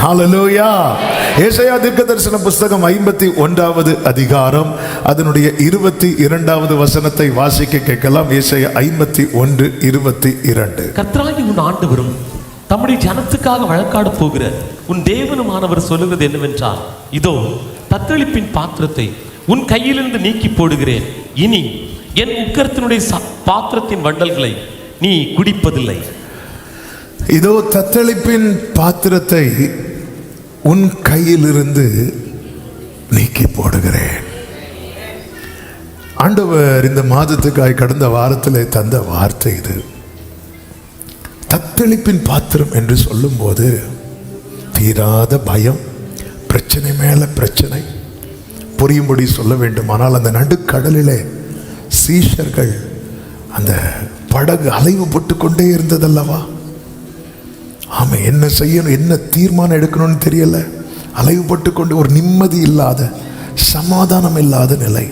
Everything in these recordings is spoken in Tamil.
ஹல்லேலூயா. ஏசாயா தீர்க்கதரிசன புஸ்தகம் 51வது அதிகாரம் அதனுடைய 22வது வசனத்தை வாசிக்க கேட்கலாம். ஏசாயா 51:22. கர்த்தராகிய உன் ஆண்டவரும் தம்முடைய ஜனத்துக்காக வழக்காட போகிற உன் தேவனுமானவர் சொல்லுகிறது என்னவென்றால், இதோ தத்தளிப்பின் பாத்திரத்தை உன் கையிலிருந்து நீக்கி போடுகிறேன். இனி என் உக்கிரத்தினுடைய பாத்திரத்தின் வண்டல்களை நீ குடிப்பதில்லை. இதோ தத்தளிப்பின் பாத்திரத்தை உன் கையிலிருந்து நீக்கி போடுகிறேன். ஆண்டவர் இந்த மாதத்துக்காய் கடந்த வாரத்தில் தந்த வார்த்தை இது. தத்தளிப்பின் பாத்திரம் என்று சொல்லும்போது தீராத பயம், பிரச்சனை மேல பிரச்சனை. புரியும்படி சொல்ல வேண்டுமானால், அந்த நடுக்கடலிலே சீஷர்கள் அந்த படகு அலைவு போட்டு கொண்டே இருந்ததல்லவா? ஆமா, என்ன செய்யணும், என்ன தீர்மானம் எடுக்கணும்னு தெரியல. அலைவு போட்டு கொண்டு ஒரு நிம்மதி இல்லாத, சமாதானம் இல்லாத நிலை.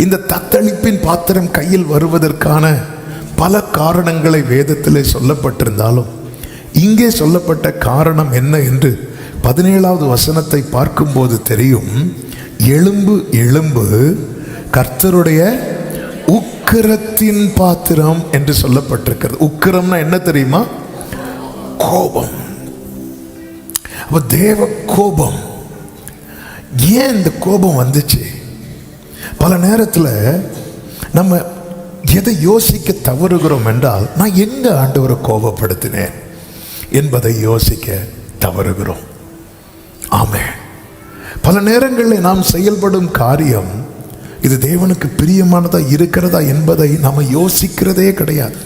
இந்த தத்தளிப்பின் பாத்திரம் கையில் வருவதற்கான பல காரணங்களை வேதத்திலே சொல்லப்பட்டிருந்தாலும், இங்கே சொல்லப்பட்ட காரணம் என்ன என்று 17வது வசனத்தை பார்க்கும்போது தெரியும். எழும்பு எழும்பு, கர்த்தருடைய உக்கிரத்தின் பாத்திரம் என்று சொல்லப்பட்டிருக்கிறது. உக்கிரம்னா என்ன தெரியுமா? கோபம். அப்ப தேவ கோபம். ஏன் இந்த கோபம் வந்துச்சு? பல நேரத்தில் நம்ம எதை யோசிக்க தவறுகிறோம் என்றால், நான் எங்க ஆண்டவரை கோபப்படுத்தினேன் என்பதை யோசிக்க தவறுகிறோம். ஆமென். பல நேரங்களில் நாம் செயல்படும் காரியம் இது தேவனுக்கு பிரியமானதா இருக்கிறதா என்பதை நாம் யோசிக்கிறதே கிடையாது.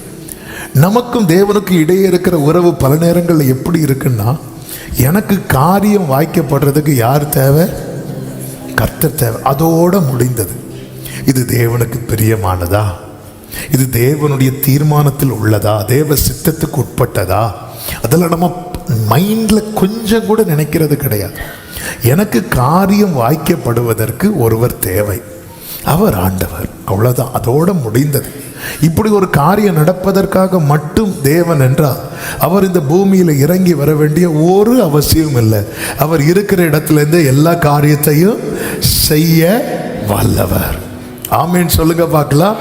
நமக்கும் தேவனுக்கு இடையே இருக்கிற உறவு பல நேரங்களில் எப்படி இருக்குன்னா, எனக்கு காரியம் வாய்க்கப்படுறதுக்கு யார் தேவை? கர்த்தர் தேவை. அதோட முடிந்தது. இது தேவனுக்கு பிரியமானதா? இது தேவனுடைய தீர்மானத்தில் உள்ளதா? தேவ சித்தத்துக்கு உட்பட்டதா? அதெல்லாம் நம்ம மைண்ட்ல கொஞ்சம் கூட நினைக்கிறது கிடையாது. எனக்கு காரியம் வாய்க்கப்படுவதற்கு ஒருவர் தேவை, அவர் ஆண்டவர். அவ்வளவுதான், அதோட முடிந்தது. இப்படி ஒரு காரியம் நடப்பதற்காக மட்டும் தேவன் என்றால் அவர் இந்த பூமியில இறங்கி வர வேண்டிய ஒரு அவசியம் இல்லை. அவர் இருக்கிற இடத்துல இருந்து எல்லா காரியத்தையும் செய்ய வல்லவர். ஆமேன் சொல்லுங்க பார்க்கலாம்.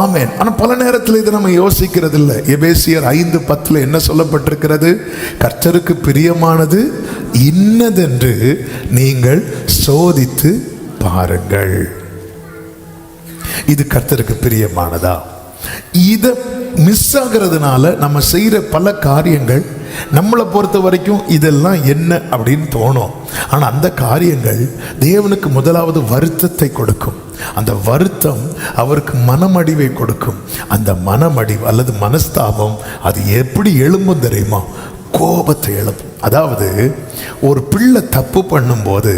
ஆமேன். ஆனால் பல நேரத்தில் இதை நம்ம யோசிக்கிறது இல்லை. எபேசியர் 5:10 என்ன சொல்லப்பட்டிருக்கிறது? கர்த்தருக்கு பிரியமானது இன்னதென்று நீங்கள் சோதித்து பாருங்கள். இது கர்த்தருக்கு பிரியமானதா? இதை மிஸ் ஆகிறதுனால நம்ம செய்கிற பல காரியங்கள் நம்மளை பொறுத்த வரைக்கும் இதெல்லாம் என்ன அப்படின்னு தோணும். ஆனால் அந்த காரியங்கள் தேவனுக்கு முதலாவது வருத்தத்தை கொடுக்கும். அந்த வருத்தம் அவருக்கு மனமடிவை கொடுக்கும். அந்த மனமடிவு அல்லது மனஸ்தாபம் அது எப்படி எழும்பும் தெரியுமா? கோபத்தை எழுப்பும். அதாவது ஒரு பிள்ளை தப்பு பண்ணும்போது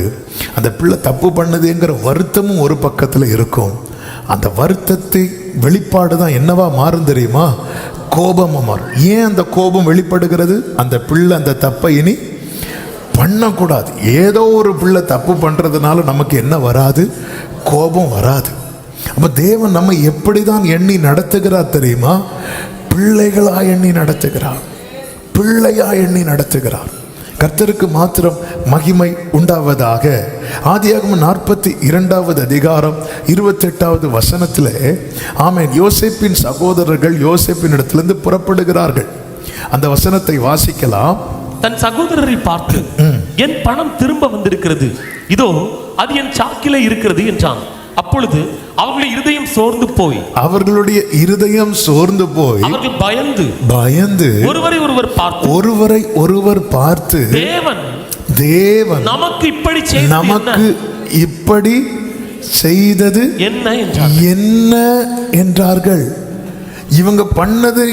அந்த பிள்ளை தப்பு பண்ணுதுங்கிற வருத்தமும் ஒரு பக்கத்தில் இருக்கும். அந்த வருத்தத்தை வெளிப்பாடு தான் என்னவா மாறும் தெரியுமா? கோபமாக மாறும். ஏன் அந்த கோபம் வெளிப்படுகிறது? அந்த பிள்ளை அந்த தப்பை இனி பண்ணக்கூடாது. ஏதோ ஒரு பிள்ளை தப்பு பண்ணுறதுனால நமக்கு என்ன வராது? கோபம் வராது. அப்போ தேவன் நம்ம எப்படி தான் எண்ணி நடத்துகிறார் தெரியுமா? பிள்ளைகளா எண்ணி நடத்துகிறார், பிள்ளையா எண்ணி நடத்துகிறார். கர்த்தருக்கு மாத்திரம் மகிமை உண்டாவதாக. ஆதியாகமம் 42வது அதிகாரம் 28வது வசனத்தில் ஆமென், யோசேப்பின் சகோதரர்கள் யோசேப்பின் இடத்திலிருந்து புறப்படுகிறார்கள். அந்த வசனத்தை வாசிக்கலாம். தன் சகோதரரை பார்த்து, என் பணம் திரும்ப வந்திருக்கிறது, இதோ அது என் சாக்கிலே இருக்கிறது என்றான். அப்பொழுது அவர்களுடைய இருதயம் சோர்ந்து போய் அவர்கள் பயந்து ஒருவரை ஒருவர் பார்த்து தேவன் நமக்கு இப்படி செய்தது என்ன என்றார்கள். இவங்க பண்ணது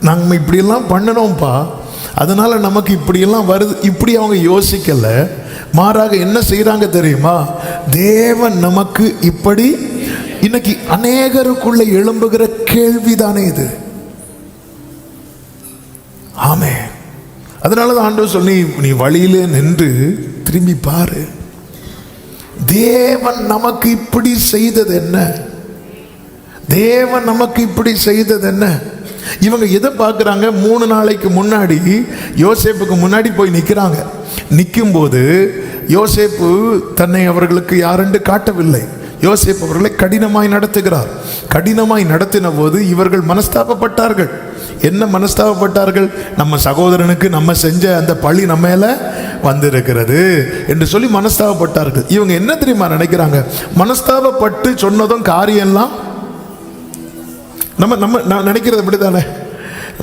நாங்கள் இப்படியெல்லாம் பண்ணணும்பா, அதனால நமக்கு இப்படியெல்லாம் வருது, இப்படி அவங்க யோசிக்கல. மாறாக என்ன செய்யறாங்க தெரியுமா? தேவன் நமக்கு இப்படி. இன்னைக்கு அநேகருக்குள்ள எழும்புகிற கேள்விதானே இது. ஆமே. அதனாலதான் ஆண்டவர் சொல்லி, நீ வழியிலே நின்று திரும்பி பாரு, தேவன் நமக்கு இப்படி செய்தது என்ன? தேவன் நமக்கு இப்படி செய்தது என்ன? இவங்க எதை பார்க்குறாங்க? 3 நாளைக்கு முன்னாடி யோசேப்புக்கு முன்னாடி போய் நிற்கிறாங்க. நிற்கும் போது யோசேப்பு தன்னை அவர்களுக்கு யாரென்று காட்டவில்லை. யோசேப்பு அவர்களை கடினமாய் நடத்துகிறார். கடினமாய் நடத்தின போது இவர்கள் மனஸ்தாபப்பட்டார்கள். என்ன மனஸ்தாபப்பட்டார்கள்? நம்ம சகோதரனுக்கு நம்ம செஞ்ச அந்த பழி நம்ம மேல வந்திருக்கிறது என்று சொல்லி மனஸ்தாபப்பட்டார்கள். இவங்க என்ன தெரியுமா நினைக்கிறாங்க? மனஸ்தாபப்பட்டு சொன்னதும் காரியம்லாம் நான் நினைக்கிறது அப்படித்தானே,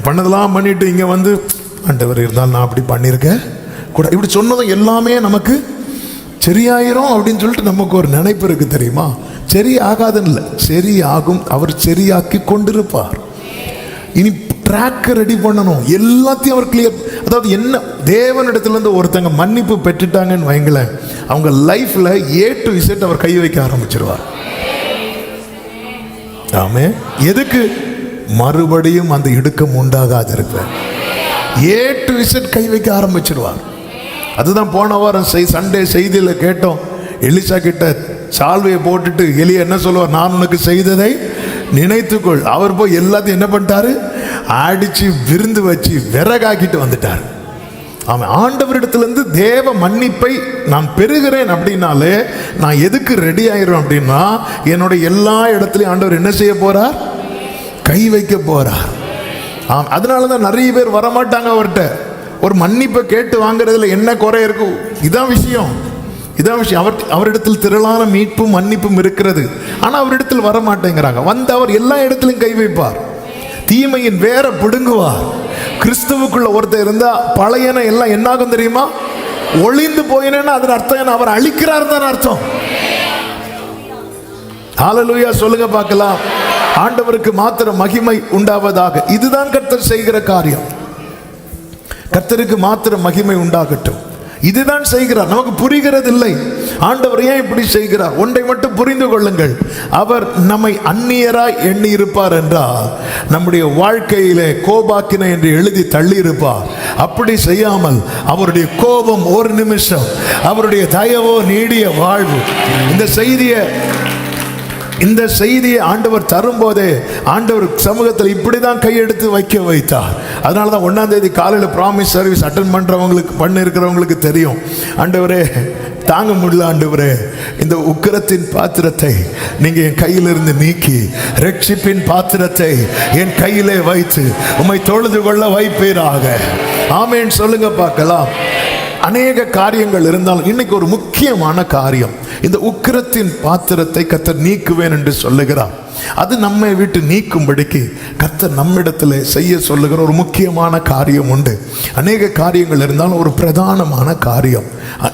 பண்ணதெல்லாம் பண்ணிட்டு இங்க வந்து ஆண்டவர் இருந்தாலும் நான் அப்படி பண்ணியிருக்கேன் கூட, இப்படி சொன்னதும் எல்லாமே நமக்கு சரியாயிரும் அப்படின்னு சொல்லிட்டு நமக்கு ஒரு நினைப்பு இருக்கு தெரியுமா? சரி ஆகாதுன்னு இல்லை, சரி ஆகும். அவர் சரியாக்கி கொண்டிருப்பார். இனி ட்ராக்கை ரெடி பண்ணணும், எல்லாத்தையும் அவர் கிளியர். அதாவது என்ன, தேவனிடத்திலிருந்து ஒருத்தங்க மன்னிப்பு பெற்றுட்டாங்கன்னு வைங்களேன், அவங்க லைஃப்ல A to Z அவர் கை வைக்க ஆரம்பிச்சிருவார். ஆமே. எதுக்கு? மறுபடியும் அந்த இடுக்கம் உண்டாகாது இருப்பேன். A to Z கை வைக்க ஆரம்பிச்சிருவார். அதுதான் போன வாரம் சண்டே செய்தியில் கேட்டோம். எலிசா கிட்ட சால்வையை போட்டுட்டு எலியா என்ன சொல்லுவார்? நான் உனக்கு செய்ததை நினைத்துக்கொள். அவர் போய் எல்லாத்தையும் என்ன பண்ணிட்டாரு? அடிச்சு விருந்து வச்சு விறகாக்கிட்டு வந்துட்டார். அவன் ஆண்டவரிடத்திலிருந்து தேவ மன்னிப்பை நான் பெறுகிறேன் அப்படின்னாலே நான் எதுக்கு ரெடி ஆயிரும் அப்படின்னா, என்னுடைய எல்லா இடத்துலையும் ஆண்டவர் என்ன செய்ய போறார்? கை வைக்க போறார். அதனாலதான் நிறைய பேர் வரமாட்டாங்க அவர்கிட்ட. ஒரு மன்னிப்பை கேட்டு வாங்குறதுல என்ன குறை இருக்கும்? இதான் விஷயம். அவரிடத்தில் திரளான மீட்பும் மன்னிப்பும் இருக்கிறது. ஆனா அவரிடத்தில் வர மாட்டேங்கிறாங்க. வந்து அவர் எல்லா இடத்திலும் கை வைப்பார், தீமையின் வேற பிடுங்குவார். கிறிஸ்துவுக்குள்ள ஒருத்தர் இருந்தா பழையன எல்லாம் என்னாகும் தெரியுமா? ஒளிந்து போயினேன்னா அதன் அர்த்தம் என்ன? அவர் அழிக்கிறார் தான் அர்த்தம். ஹல்லேலூயா சொல்லுங்க பார்க்கலாம். ஆண்டவருக்கு மாத்திரம் மகிமை உண்டாவதாக. இதுதான் கர்த்தர் செய்கிற காரியம். கர்த்தருக்கு மாத்திரம் மகிமை உண்டாகட்டும். இதுதான் செய்கிறார். நமக்கு புரிகிறது இல்லை ஆண்டவர் ஏன் இப்படி செய்கிறார். ஒன்றை மட்டும் புரிந்து கொள்ளுங்கள், அவர் நம்மை அந்நியராய் எண்ணி இருப்பார் என்றால் நம்முடைய வாழ்க்கையிலே கோபாக்கினை என்று எழுதி தள்ளி இருப்பார். அப்படி செய்யாமல் அவருடைய கோபம் ஒரு நிமிஷம், அவருடைய தயவோ நீடிய வாழ்வு. இந்த செய்தியை ஆண்டவர் தரும்போதே ஆண்டவர் சமூகத்தில் இப்படிதான் கையெடுத்து வைத்தார். அதனால தான் 1ஆம் தேதி காலையில் ப்ராமிஸ் சர்வீஸ் அட்டன் பண்ணிருக்கிறவங்களுக்கு தெரியும். ஆண்டவரே தாங்க முடியல ஆண்டவரே, இந்த உக்கிரத்தின் பாத்திரத்தை நீங்க என் கையிலிருந்து நீக்கி ரட்சிப்பின் பாத்திரத்தை என் கையிலே வைத்து உம்மை தொழுது கொள்ள வைப்பீராக. ஆமென் சொல்லுங்க பார்க்கலாம். அநேக காரியங்கள் இருந்தாலும் இன்னைக்கு ஒரு முக்கியமான காரியம், இந்த உக்கிரத்தின் பாத்திரத்தை கர்த்தர் நீக்குவேன் என்று சொல்லுகிறார். அது நம்மை விட்டு நீக்கும்படிக்கு கர்த்தர் நம்மிடத்தில் செய்ய சொல்லுகிற ஒரு முக்கியமான காரியம் உண்டு. அநேக காரியங்கள் இருந்தாலும் ஒரு பிரதானமான காரியம்.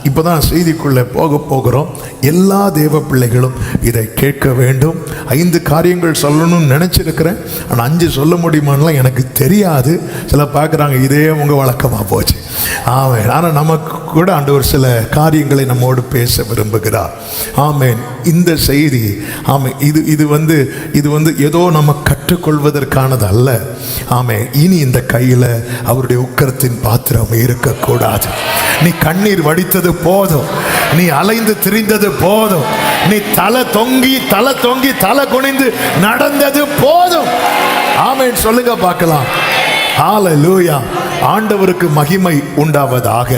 இப்போதான் செய்திக்குள்ளே போகிறோம். எல்லா தேவ பிள்ளைகளும் இதை கேட்க வேண்டும். 5 காரியங்கள் சொல்லணும்னு நினச்சிருக்கிறேன், ஆனால் 5 சொல்ல முடியுமான்லாம் எனக்கு தெரியாது. சில பார்க்குறாங்க இதே உங்கள் வழக்கமாக போச்சு. ஆமென். ஆனால் நமக்கு கூட ஆண்டவர் சில காரியங்களை நம்மோடு பேச விரும்புகிறார். ஆமென். இந்த செய்தி ஆமென் இது வந்து ஏதோ நம்ம கற்றுக்கொள்வதற்கானது அல்ல. ஆமென். இனி இந்த கையில் அவருடைய உக்கிரத்தின் பாத்திரம் இருக்கக்கூடாது. நீ கண்ணீர் வடித்தது போதும், நீ அலைந்து திரிந்தது போதும், நீ தலை தொங்கி தலை குனிந்து நடந்தது போதும். ஆமென் சொல்லுங்க பார்க்கலாம். ஹல்லேலூயா. ஆண்டவருக்கு மகிமை உண்டாவதாக.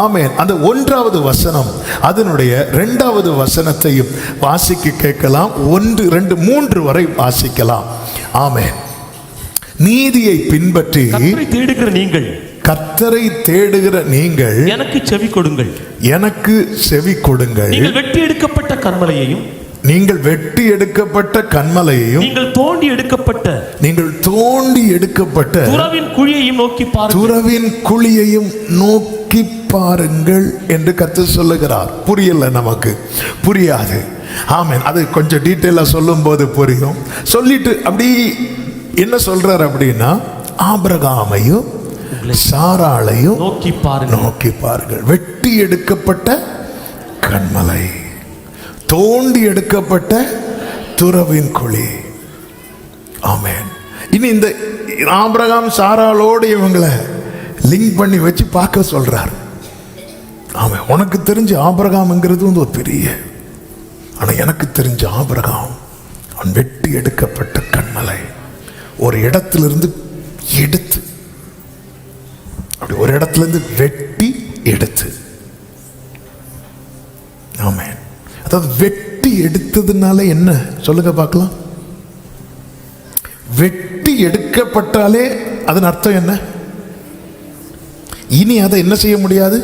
ஆமென். அந்த 1வது வசனம் அதனுடைய 2வது வசனத்தையும் வாசிக்க கேட்கலாம். 1, 2, 3 வரை வாசிக்கலாம். ஆமென். நீதியை பின்பற்றி கர்த்தரை தேடுகிற நீங்கள் எனக்கு செவி கொடுங்கள். நீங்கள் வெட்டி எடுக்கப்பட்ட கன்மலையையும் நீங்கள் தோண்டி எடுக்கப்பட்ட துறவின் குழியையும் நோக்கி பாருங்கள் என்று கர்த்தர் சொல்லுகிறார். புரியல, நமக்கு புரியாது. ஆமென். அது கொஞ்சம் டீட்டெயிலா சொல்லும் போது புரியும். சொல்லிட்டு அப்படி என்ன சொல்றார் அப்படின்னா, ஆபிரகாமையும் சாராளையும் நோக்கி பாருங்கள். வெட்டி எடுக்கப்பட்ட கன்மலை, தோண்டி எடுக்கப்பட்ட துறவின் குழி. ஆமென். இனி இந்த ஆபிரகாம் சாராளோடு இவங்களை லிங்க் பண்ணி வச்சு பார்க்க சொல்றார். ஆமென். உனக்கு தெரிஞ்ச ஆபிரகாம்ங்கிறது வந்து ஒரு பெரிய, ஆனா எனக்கு தெரிஞ்ச ஆபிரகாம் வெட்டி எடுக்கப்பட்ட கண்மலை. ஒரு இடத்திலிருந்து எடுத்து, அப்படி ஒரு இடத்திலிருந்து வெட்டி எடுத்து. ஆமென். அதாவது வெட்டி எடுத்ததுனால என்ன சொல்லுங்க பார்க்கலாம். வெட்டி எடுக்கப்பட்டாலே அதன் அர்த்தம் என்ன? இனி அதை என்ன செய்ய முடியாது?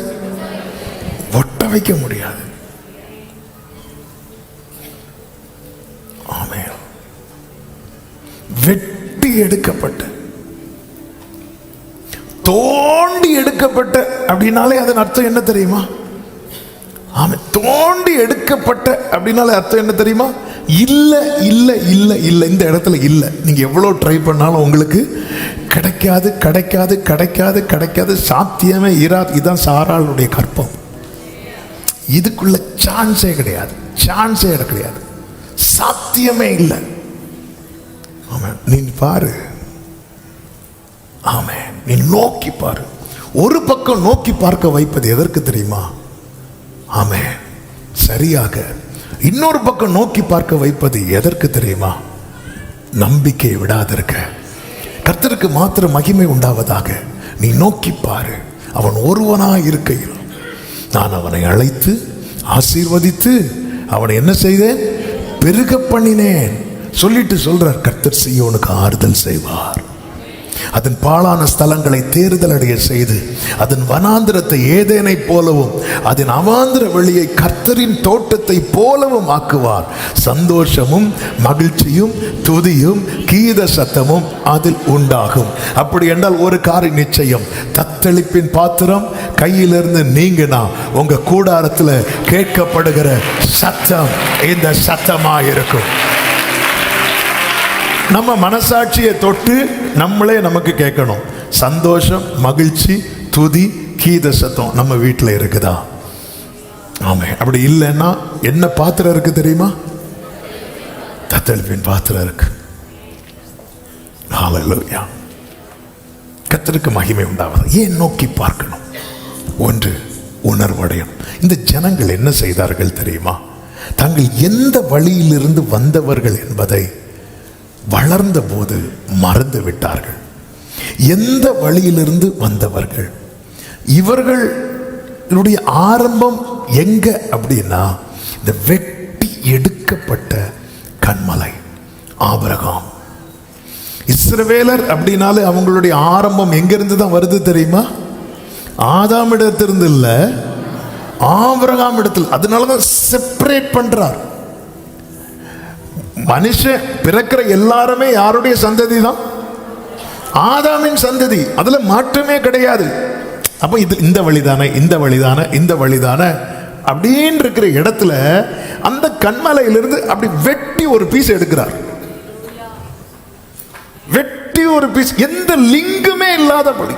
ஒட்ட வைக்க முடியாது. ஆமென். வெட்டி எடுக்கப்பட்ட, தோண்டி எடுக்கப்பட்ட அப்படின்னாலே அதன் அர்த்தம் என்ன தெரியுமா? ஆமென். தோண்டி எடுக்கப்பட்ட அப்படின்னாலே அர்த்தம் என்ன தெரியுமா? இல்ல இல்ல இல்ல இல்ல, இந்த இடத்துல இல்ல. நீங்க எவ்வளவு ட்ரை பண்ணாலும் உங்களுக்கு கிடைக்காது கிடைக்காது கிடைக்காது கிடைக்காது, சாத்தியமே இராது. இதுதான் சாராளுடைய கற்பம். இதுக்குள்ள சான்ஸே கிடையாது, சான்ஸே கிடையாது, சாத்தியமே இல்லை. ஆமென். நீ பாரு, ஆமென், நீ நோக்கி பாரு. ஒரு பக்கம் நோக்கி பார்க்க வைப்பது எதற்கு தெரியுமா? ஆமென். சரியாக இன்னொரு பக்கம் நோக்கி பார்க்க வைப்பது எதற்கு தெரியுமா? நம்பிக்கையை விடாதிருக்க. கர்த்தருக்கு மாத்திர மகிமை உண்டாவதாக. நீ நோக்கி பாரு. அவன் ஒருவனாய் இருக்கையில் நான் அவனை அழைத்து ஆசீர்வதித்து அவனை என்ன செய்தேன்? பெருக பண்ணினேன். சொல்லிட்டு சொல்றார், கர்த்தர் சீயோனுக்கு ஆறுதல் செய்வார். அதன் பாழான ஸ்தலங்களை தேறுதல் அடைய செய்து அதன் வனாந்திரத்தை ஏதேனை போலவும் அதன் அவாந்திர வெளியை கர்த்தரின் தோட்டத்தை போலவும் ஆக்குவார். சந்தோஷமும் மகிழ்ச்சியும் துதியும் கீத சத்தமும் அதில் உண்டாகும். அப்படி என்றால் ஒரு காரியம் நிச்சயம், தத்தளிப்பின் பாத்திரம் கையிலிருந்து நீங்கினா உங்க கூடாரத்தில் கேட்கப்படுகிற சத்தம் இந்த சத்தமா இருக்கும். நம்ம மனசாட்சியை தொட்டு நம்மளே நமக்கு கேட்கணும். சந்தோஷம், மகிழ்ச்சி, துதி, கீத சத்தம் நம்ம வீட்டில் இருக்குதா? ஆமாம். அப்படி இல்லைன்னா என்ன பாத்திரம் இருக்கு தெரியுமா? தத்தளிப்பின் பாத்திரம் இருக்கு. ஹல்லேலூயா. கர்த்தருக்கு மகிமை உண்டாவது. ஏன் நோக்கி பார்க்கணும்? ஒன்று, உணர்வடையும். இந்த ஜனங்கள் என்ன செய்தார்கள் தெரியுமா? தாங்கள் எந்த வழியிலிருந்து வந்தவர்கள் என்பதை வளர்ந்த போது மறந்து விட்டார்கள். எந்த வழியிலிருந்து வந்தவர்கள்? இவர்களுடைய ஆரம்பம் எங்க அப்படின்னா, இந்த வெட்டி எடுக்கப்பட்ட கன்மலை ஆபிரகாம். இஸ்ரவேலர் அப்படின்னாலே அவங்களுடைய ஆரம்பம் எங்கிருந்து தான் வருது தெரியுமா? ஆதாம் இடத்திலிருந்து இல்ல, ஆபிரகாம் இடத்தில். அதனாலதான் செப்பரேட் பண்றார். மனுஷன் பிறக்கிற எல்லாருமே யாருடைய சந்ததி தான்? ஆதாமின் சந்ததி. அதுல மாற்றமே கிடையாது. அப்ப இது இந்த வழிதானே, இந்த வழிதானே, இந்த வழிதானே அப்படின்னு இருக்கிற இடத்துல அந்த கன்மலையிலிருந்து அப்படி வெட்டி ஒரு பீஸ் எடுக்கிறார். வெட்டி ஒரு பீஸ், எந்த லிங்குமே இல்லாத படி.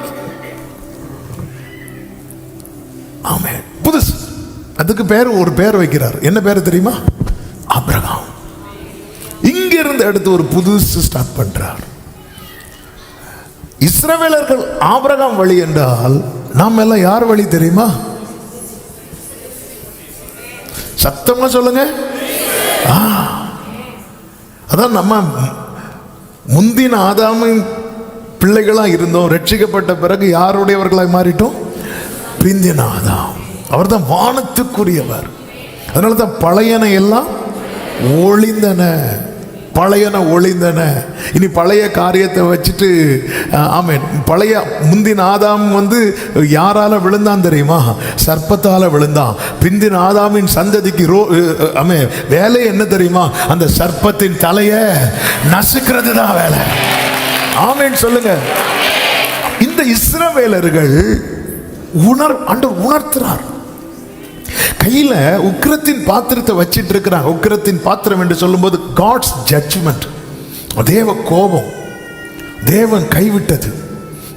ஆமே, புதுசு. அதுக்கு பேர் ஒரு பேர் வைக்கிறார். என்ன பேர் தெரியுமா? ஆபிரகாம். இங்கிருந்து எடுத்து ஒரு புதுசு ஸ்டார்ட் பண்றார். இஸ்ரவேலர்கள் ஆபிரகாம் வழி என்றால் நாம் எல்லாம் யார் வழி தெரியுமா? சத்தமா சொல்லுங்க. அதான் நம்ம முந்தின ஆதாமின் பிள்ளைகளா இருந்தோம். ரட்சிக்கப்பட்ட பிறகு யாருடையவர்களாய் மாறிட்டோம்? பிந்தின ஆதாம். அவர் தான் வானத்துக்குரியவர். அதனால தான் பழையன எல்லாம் ஒளிந்தன, பழையன ஒளிந்தன. இனி பழைய காரியத்தை வச்சுட்டு ஆமென். பழைய முந்தின ஆதாம் யாரால விழுந்தான் தெரியுமா? சர்ப்பத்தால விழுந்தான். பிந்தின ஆதாமின் சந்ததிக்கு ஆமென் வேலை என்ன தெரியுமா? அந்த சர்ப்பத்தின் தலையை நசுக்கிறது தான் வேலை. ஆமென் சொல்லுங்க. இந்த இஸ்ரவேலர்கள் ஆண்டவர் உணர்த்துறார். கையில உக்கிரத்தின் பாத்திரத்தை வச்சிட்டு இருக்கிறாங்க. உக்கிரத்தின் பாத்திரம் என்று சொல்லும்போது காட்ஸ் ஜட்ஜ்மெண்ட், தேவ கோபம், தேவன் கைவிட்டது,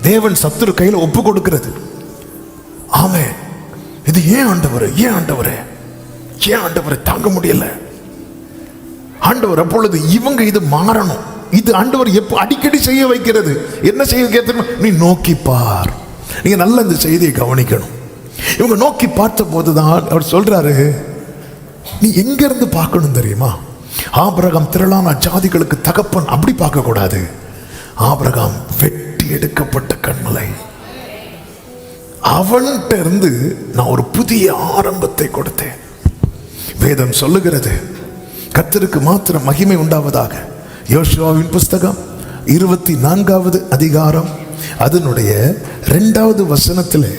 தேவன் சத்துரு கையில ஒப்பு கொடுக்கிறது. ஆமே, இது ஏன் ஆண்டவரே, ஏன் ஆண்டவரே, ஏன் ஆண்டவரே தாங்க முடியல ஆண்டவர். அப்பொழுது இவங்க இது மாறணும். இது ஆண்டவர் எப்போ அடிக்கடி செய்ய வைக்கிறது. என்ன செய்ய வைக்கிறது? நீ நோக்கி பார். நீங்க நல்ல இந்த செய்தியை கவனிக்கணும். இவங்க நோக்கி பார்த்த போதுதான் அவர் சொல்றாரு, நீ எங்க இருந்து பார்க்கணும் தெரியுமா? ஆபிரகாம் திரளான ஜாதிகளுக்கு தகப்பன் அப்படி பார்க்க கூடாது. ஆபிரகாம் வெட்டி எடுக்கப்பட்ட கன்மலை. அவன்கிட்ட இருந்து நான் ஒரு புதிய ஆரம்பத்தை கொடுத்தேன். வேதம் சொல்லுகிறது, கர்த்தருக்கு மாத்திரம் மகிமை உண்டாவதாக. யோசுவாவின் புஸ்தகம் 24வது அதிகாரம் அதனுடைய 2வது வசனத்திலே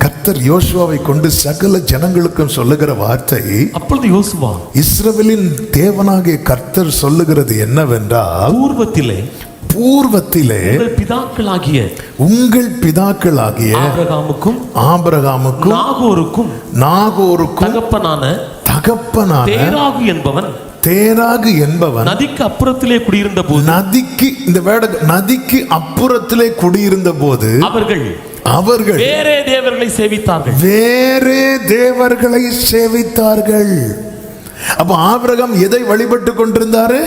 கர்த்தர் யோசுவாவை கொண்டு சகல ஜனங்களுக்கும் சொல்லுகிற வார்த்தை, அப்பொழுது யோசுவா இஸ்ரவேலின் தேவனாகிய கர்த்தர் சொல்லுகிறது என்னவென்றால், பூர்வத்திலே உங்கள் பிதாக்களாகிய ஆபிரகாமுக்கும் நாகோருக்கும் தகப்பனான தேராகு என்பவன் நதிக்கு அப்புறத்திலே குடியிருந்த போது, நதிக்கு அப்புறத்திலே குடியிருந்த போது அவர்கள் வேறே தேவர்களை சேவித்தார்கள். அப்ப ஆபிரகாம் எதை வழிபட்டு கொண்டிருந்தாரு?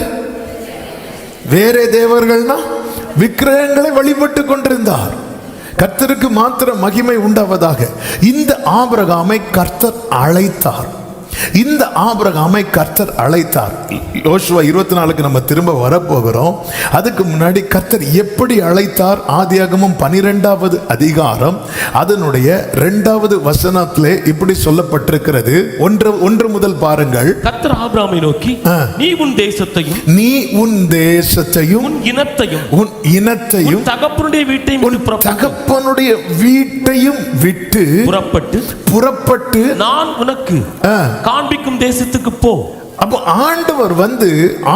வேறே தேவர்கள்னா விக்கிரகங்களை வழிபட்டு கொண்டிருந்தார். கர்த்தருக்கு மாத்திரம் மகிமை உண்டாவதாக. இந்த ஆபிரகாமை கர்த்தர் அழைத்தார். யோசுவா 24க்கு நம்ம திரும்ப வரப்போகிறோம். அதுக்கு முன்னாடி கர்த்தர் எப்படி அழைத்தார்? ஆதியாகமம் 12வது அதிகாரம் அதனுடைய 2வது வசனத்திலே இப்படி சொல்லப்பட்டிருக்கிறது. 1 முதல் பாருங்கள். கர்த்தர் ஆபிரகாமை நோக்கி, நீ உன் தேசத்தையும் உன் இனத்தையும் தகப்பனுடைய வீட்டையும் விட்டு புறப்பட்டு நான் உனக்கு காண்பிக்கும் தேசத்துக்கு போ. அப்போ ஆண்டவர் வந்து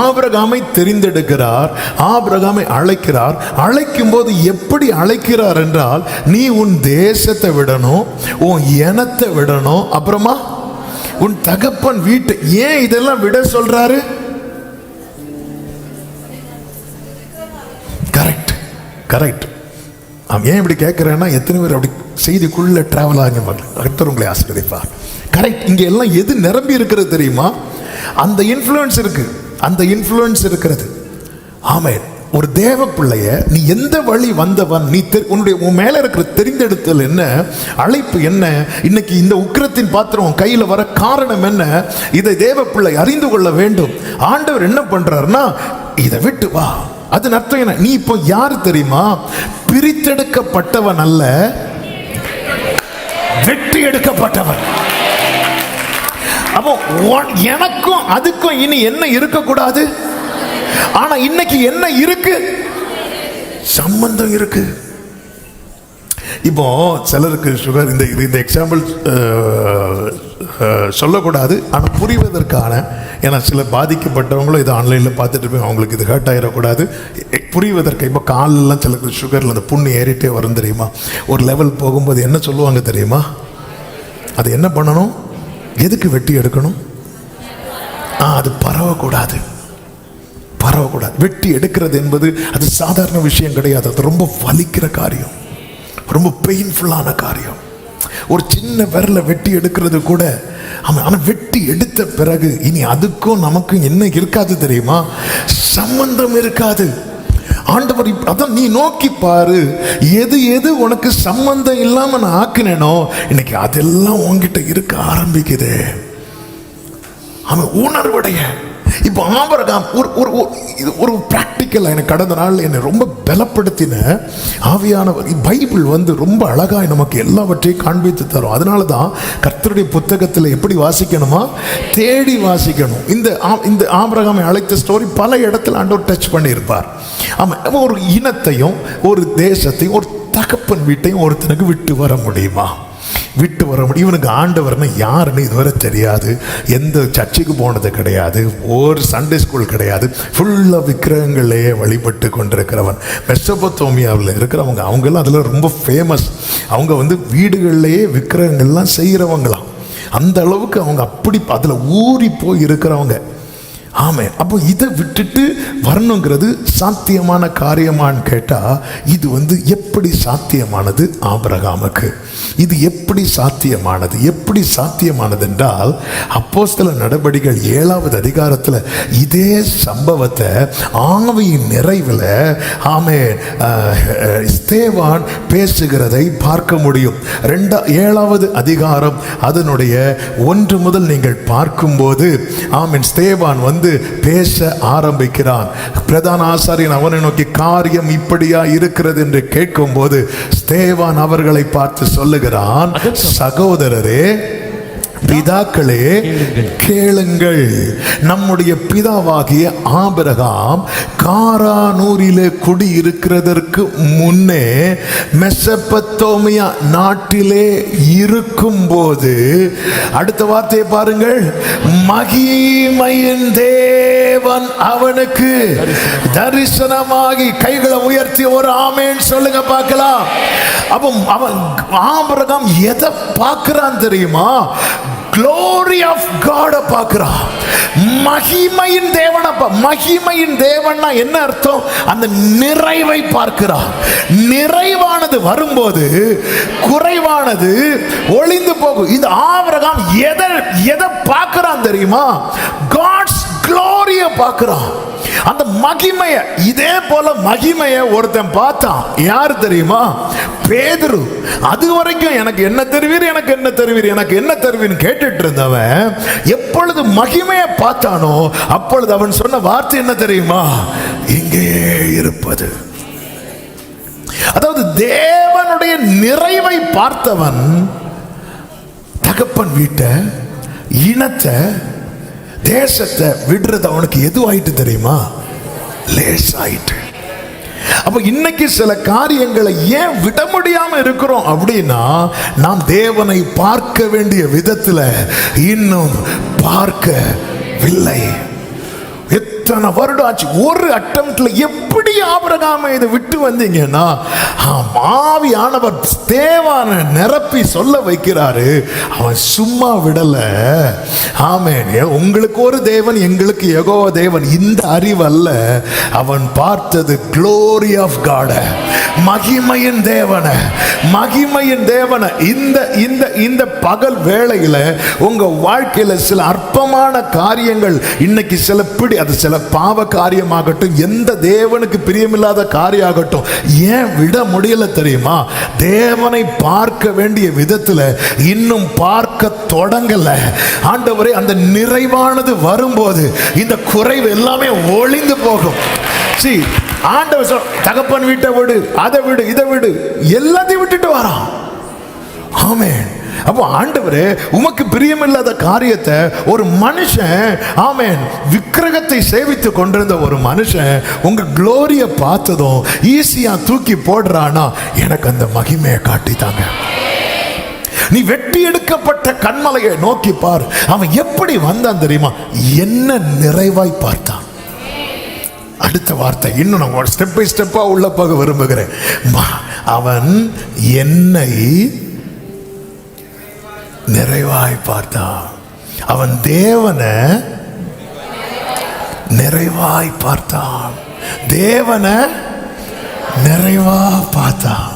ஆபிரகாமை தெரிந்தெடுக்கிறார், ஆபிரகாமை அழைக்கிறார். அழைக்கும் போது எப்படி அழைக்கிறார் என்றால், நீ உன் தேசத்தை விடணும், உன் இனத்தை விடணும், அப்புறமா உன் தகப்பன் வீட்டை. ஏன் இதெல்லாம் விட சொல்றாரு? கரெக்ட். ஏன் இப்படி கேட்கிறேன்னா, எத்தனை பேர் அப்படி செய்திக்குள்ள டிராவல் ஆகுங்க, கர்த்தர் உங்களை ஆசீர்வதிப்பார். கரெக்ட். இங்க எல்லாம் எது நிரம்பி இருக்கிறது தெரியுமா? அந்த இன்ஃப்ளூயன்ஸ் இருக்கிறது. ஆமென். ஒரு தேவ பிள்ளைய நீ எந்த வழி வந்தவன், நீ உன் மேல இருக்கிற தெரிந்தெடுத்தல் என்ன, அழைப்பு என்ன, இன்னைக்கு இந்த உக்கிரத்தின் பாத்திரம் உன் கையில வர காரணம் என்ன, இதை தேவ பிள்ளை அறிந்து கொள்ள வேண்டும். ஆண்டவர் என்ன பண்றாருன்னா, இதை விட்டு வா. அது அர்த்தம் என்ன? நீ இப்போ யார் தெரியுமா? பிரித்தெடுக்கப்பட்டவன் அல்ல, வெட்டி எடுக்கப்பட்டவன். அப்போ எனக்கும் அதுக்கும் இனி என்ன இருக்கக்கூடாது? ஆனா இன்னைக்கு என்ன இருக்கு? சம்பந்தம் இருக்கு. இப்போ சிலருக்கு சுகர், இந்த எக்ஸாம்பிள் சொல்லக்கூடாது, ஆனால் புரிவதற்கான, ஏன்னா சில பாதிக்கப்பட்டவங்களும் இதை ஆன்லைனில் பார்த்துட்டு போய் அவங்களுக்கு இது ஹர்ட் ஆகிடக்கூடாது, புரிவதற்கு. இப்போ காலெல்லாம் சிலருக்கு சுகரில் அந்த புண்ணு ஏறிட்டே வரும் தெரியுமா? ஒரு லெவல் போகும்போது என்ன சொல்லுவாங்க தெரியுமா? அது என்ன பண்ணணும்? எதுக்கு வெட்டி எடுக்கணும்? அது பரவக்கூடாது. வெட்டி எடுக்கிறது என்பது அது சாதாரண விஷயம் கிடையாது. அது ரொம்ப வலிக்கிற காரியம், ரொம்ப பெயின்ஃபுல்லான காரியம். ஒரு சின்ன விரலை வெட்டி எடுக்கிறது கூட. ஆனா வெட்டி எடுத்த பிறகு இனி அதுக்கும் நமக்கும் என்ன இருக்காது தெரியுமா? சம்பந்தம் இருக்காது. ஆண்டவர் அதான், நீ நோக்கி பாரு, எது உனக்கு சம்பந்தம் இல்லாம நான் ஆக்கினேனோ இன்னைக்கு அதெல்லாம் உன்கிட்ட இருக்க ஆரம்பிக்குது. அவன் உணர்வுடைய. இப்போ ஆபிரகாம் ஒரு பிராக்டிக்கல். எனக்கு கடந்த நாள் என்னை ரொம்ப பலப்படுத்தின ஆவியானவர். பைபிள் வந்து ரொம்ப அழகாய் நமக்கு எல்லாவற்றையும் காண்பித்து தரும். அதனால தான் கர்த்தருடைய புத்தகத்தில் எப்படி வாசிக்கணுமா? தேடி வாசிக்கணும். இந்த ஆபிரகாமை அழைத்த ஸ்டோரி பல இடத்துல ஆண்டவர் டச் பண்ணியிருப்பார். ஆமாம், ஒரு இனத்தையும் ஒரு தேசத்தையும் ஒரு தகப்பன் வீட்டையும் ஒருத்தனுக்கு விட்டு வர முடியுமா? இவனுக்கு ஆண்டவர்னா யாருன்னு இதுவரை தெரியாது. எந்த சர்ச்சுக்கு போனது கிடையாது, ஒரு சண்டே ஸ்கூல் கிடையாது. ஃபுல்லாக விக்கிரகங்களே வழிபட்டு கொண்டிருக்கிறவன். மெசொப்பொத்தேமியாவில் இருக்கிறவங்க, அவங்கெல்லாம் அதில் ரொம்ப ஃபேமஸ். அவங்க வந்து வீடுகள்லேயே விக்கிரகங்கள்லாம் செய்கிறவங்களாம். அந்த அளவுக்கு அவங்க அப்படி அதில் ஊறி போய் இருக்கிறவங்க. ஆமாம். அப்போ இதை விட்டுட்டு வரணுங்கிறது சாத்தியமான காரியமான்னு கேட்டால், இது வந்து எப்படி சாத்தியமானது? ஆபிரகாமுக்கு இது எப்படி சாத்தியமானது? எப்படி எப்படி சாத்தியமானது என்றால், அப்போஸ்தலர் நடபடிகள் 7வது அதிகாரத்தில் இதே சம்பவத்தை ஆவியின் நிறைவில் ஸ்தேவான் பேசுகிறதை பார்க்க முடியும். 7வது அதிகாரம் அதனுடைய 1 முதல் நீங்கள் பார்க்கும்போது ஸ்தேவான் பேச ஆரம்பிக்கிறான். பிரதான ஆசாரியன் அவனை நோக்கி, காரியம் இப்படியா இருக்கிறது என்று கேட்கும் போது ஸ்தேவான் அவர்களை பார்த்து சொல்லுகிறான், சகோதரரே, பிதாக்களே, கேளுங்கள். நம்முடைய பிதாவாகிய ஆபிரகாம் காரானூரிலே குடியிருக்கிறதற்கு முன்னே மெசொப்பொத்தேமியா நாட்டிலே இருக்கும்போது, அடுத்த வார்த்தையை பாருங்கள், மகிமையின் தேவன் அவனுக்கு தரிசனமாகி, கைகளை உயர்த்தி ஒரு ஆமென் சொல்லுங்க பார்க்கலாம். அப்போ அவன் ஆபிரகாம் எதை பார்க்கிறான் தெரியுமா? Glory of God பார்க்கிறான். மகிமையின் தேவன். மகிமையின் தேவன்னா என்ன அர்த்தம்? அந்த நிறைவை பார்க்கிறான். நிறைவானது வரும்போது குறைவானது ஒளிந்து போகும். இந்த ஆபிரகாம் எதை பார்க்கிறான் தெரியுமா? God's glory பார்க்கிறான். அந்த மகிமையை, இதே போல மகிமையை ஒருத்தன் பார்த்தான். யார் தெரியுமா? பேதுரு. அது வரைக்கும் எனக்கு என்ன தருவீர், எனக்கு என்ன தருவீர், எனக்கு என்ன தருவீர்னு கேட்டுட்டு இருந்தவன் எப்பொழுது மகிமையை பார்த்தானோ அப்பொழுது அவன் சொன்ன வார்த்தை என்ன தெரியுமா? இங்கே இருப்பது. அதாவது தேவனுடைய நிறைவை பார்த்தவன் தகப்பன் வீட்டை, இனத்தை, தேசத்தை விடுறது அவனுக்கு எதுவாயிட்டு தெரியுமா? லேசாயிட்டு. அப்ப இன்னைக்கு சில காரியங்களை ஏன் விட முடியாம இருக்கிறோம் அப்படின்னா, நாம் தேவனை பார்க்க வேண்டிய விதத்துல இன்னும் பார்க்கவில்லை. எத்தனை வருடம் ஆச்சு. ஒரு அட்டம்ப்ட்ல எப்படி ஆபிரகாமை இதை விட்டு வந்தீங்கன்னா, ஆவியானவர் ஸ்தேவானை நிரப்பி சொல்ல வைக்கிறாரு. அவன் சும்மா விடல. ஆமென். உங்களுக்கு ஒரு தேவன், எங்களுக்கு யெகோவா தேவன். இந்த அறிவு அல்ல. அவன் பார்த்தது glory of God, மகிமையின் தேவன, மகிமையின் தேவன. இந்த பகல் வேளையில உங்க வாழ்க்கையில சில அற்பமான காரியங்கள் இன்னைக்கு அது சில பாவ காரியமாகட்டும், எந்த தேவனுக்கு பிரியமில்லாத காரியமாகட்டும், ஏன் விட முடியல தெரியுமா? தேவனை பார்க்க வேண்டிய விதத்துல இன்னும் பார்க்க தொடங்கல. ஆண்டவரே, அந்த நிறைவானது வரும்போது இந்த குறைவு எல்லாமே ஒளிந்து போகும். ஆண்டவர் தகப்பன் வீட்டை விடு, அதை விடு, இதை விடு, எல்லாத்தையும் விட்டுட்டு வரான். ஆமென். அப்போ ஆண்டவரே, உமக்கு பிரியமில்லாத காரியத்தை ஒரு மனுஷன், ஆமென், விக்கிரகத்தை சேவித்து கொண்டிருந்த ஒரு மனுஷன் உங்க குளோரியை பார்த்ததும் ஈஸியா தூக்கி போடுறானா? எனக்கு அந்த மகிமையை காட்டித்தாங்க. நீ வெட்டி எடுக்கப்பட்ட கண்மலையை நோக்கி பார். அவன் எப்படி வந்தான் தெரியுமா? என்ன நிறைவாய் பார்த்தான். அடுத்த வார்த்தை இன்னும் நான் ஸ்டெப் பை ஸ்டெப்பா உள்ள போக விரும்புகிறேன். அவன் என்னை நிறைவாய் பார்த்தான். அவன் தேவனை நிறைவாய் பார்த்தான். தேவனை நிறைவா பார்த்தான்.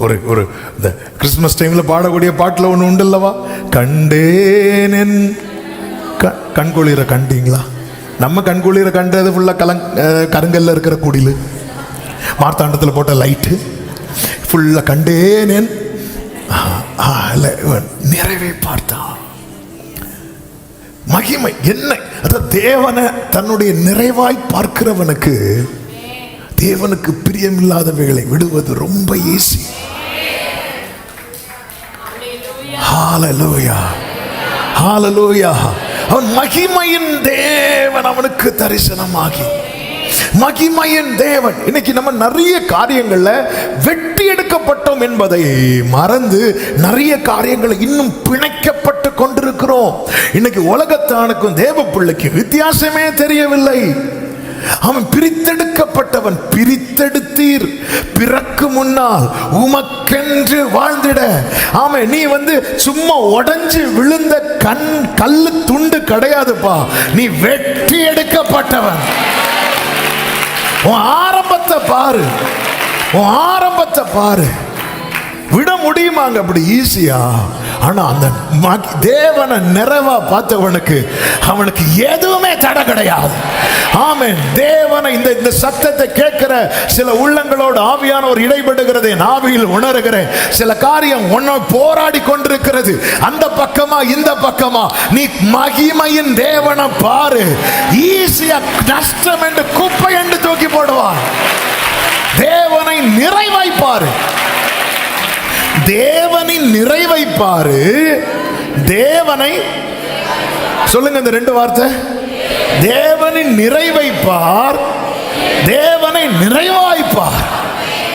ஒரு இந்த கிறிஸ்துமஸ் டைம்ல பாடக்கூடிய பாட்டுல ஒண்ணு உண்டு அல்லவா? கண்டேன் கண்குளிர. கண்டீங்களா? நம்ம கண்குளிர கண்டது ஃபுல்லா கருங்கல்ல இருக்கிற குடிலு, மார்த்தாண்டத்தில் போட்ட லைட்டு ஃபுல்லா கண்டேன். நிறைவே பார்த்தான். மகிமை என்ன? அதாவது தேவனை தன்னுடைய நிறைவாய் பார்க்கிறவனுக்கு தேவனுக்கு பிரியமில்லாதவைகளை விடுவது ரொம்ப ஈஸி. ஹல்லேலூயா, ஹல்லேலூயா. அவன் மகிமையின் தேவன் அவனுக்கு தரிசனமாகி, மகிமையின் தேவன். இன்னைக்கு நம்ம நிறைய காரியங்கள்ல வெட்டி எடுக்கப்பட்டோம் என்பதை மறந்து நிறைய காரியங்களை இன்னும் பிணைக்கப்பட்டு கொண்டிருக்கிறோம். இன்னைக்கு உலகத்தானுக்கும் தேவ பிள்ளைக்கும் வித்தியாசமே தெரியவில்லை. அவன் பிரித்தெடுக்கப்பட்டவன். பிரித்தெடுத்தீர் பிறக்கு முன்னால் உமக்கென்று வாழ்ந்திட. ஆமா, நீ சும்மா உடைஞ்சு விழுந்த கல்லு துண்டு கிடையாதுப்பா. நீ வெட்டி எடுக்கப்பட்டவன். உன் ஆரம்பத்தை பாரு, உன் ஆரம்பத்தை பாரு. விட முடியுமாங்க அப்படி ஈஸியா? ஆனா அந்த தேவனை நிறைவா பார்த்தவனுக்கு அவனுக்கு எதுவுமே தடை கிடையாது. ஆமென். தேவனை இந்த சத்தத்தை கேட்கிற சில உள்ளங்களோடு ஆவியானவர் இடைபடுகிறதை ஆவியில் உணர்கிறேன். சில காரியம் ஒன்ன போராடி கொண்டிருக்கிறது, அந்த பக்கமா இந்த பக்கமா. நீ மகிமையின் தேவனை பாரு, ஈஸியா நஷ்டம் என்று குப்பை என்று தூக்கி போடுவார். தேவனை நிறைவாய்ப்பாரு, தேவனின் நிறைவைப்பாரு. தேவனை சொல்லுங்க இந்த ரெண்டு வார்த்தை, தேவனின் நிறைவைப்பார், தேவனை நிறைவாய்ப்பார்.